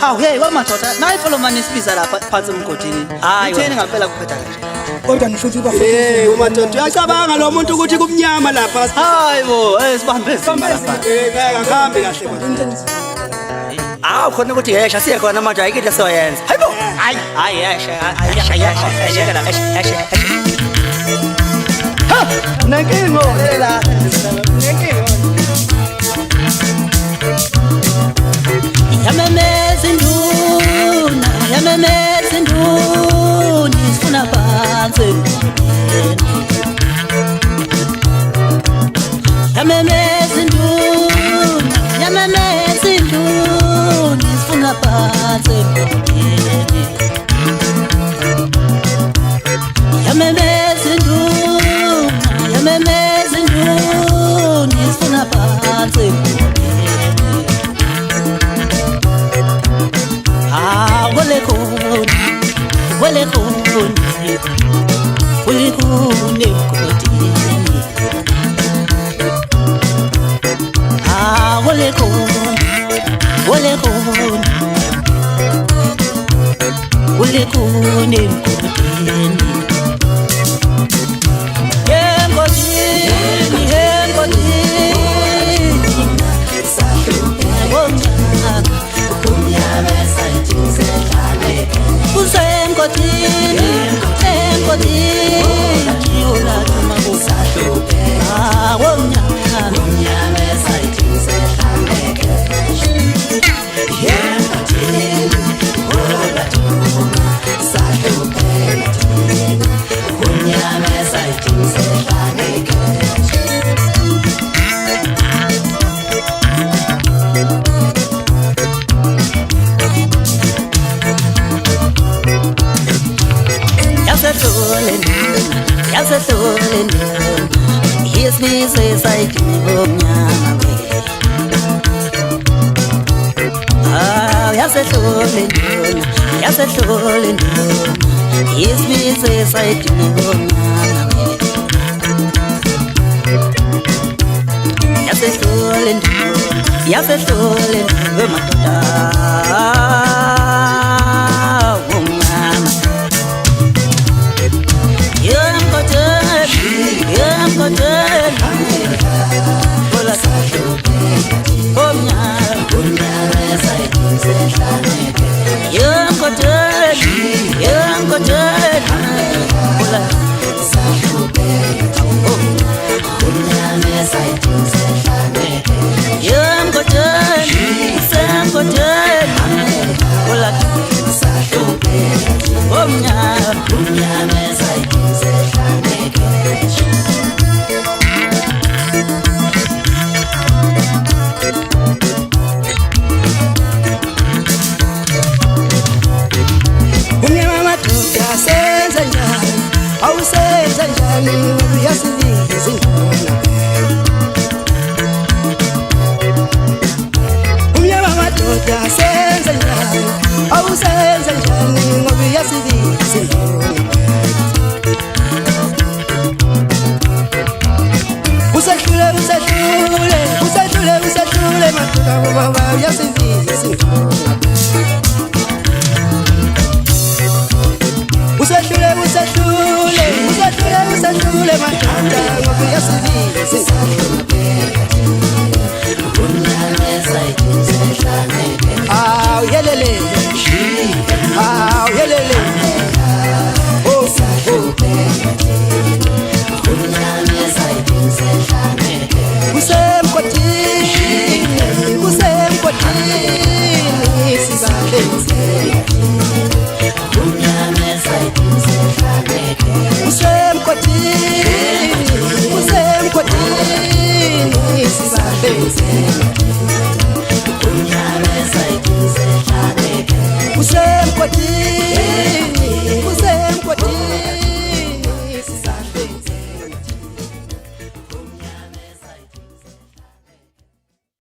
Hawu hey wamadoda nayi follow mani sibiza lapha phansi emgodini. Hayi utheni ngempela kuphetha kanje. Kodwa ngisho ukuthi bafike umadoda uyacabanga lo muntu ukuthi kumnyama lapha. Hayibo sibambe zima lapha. Ngakhambi kahle kodwa. Khona ukuthi yesha siye khona manje ayikho soyenza. Hayibo. Hayi yesha. Ha! Nenkingo lela. Nenkingo. Yamemeza induna sifuna phansi. Yamemeza induna sifuna phansi. Yamemeza induna sifuna phansi. Wale khuni mgodini. Wale khuni mgodini. Yes, me says I do. Yes, me says I do. Yes,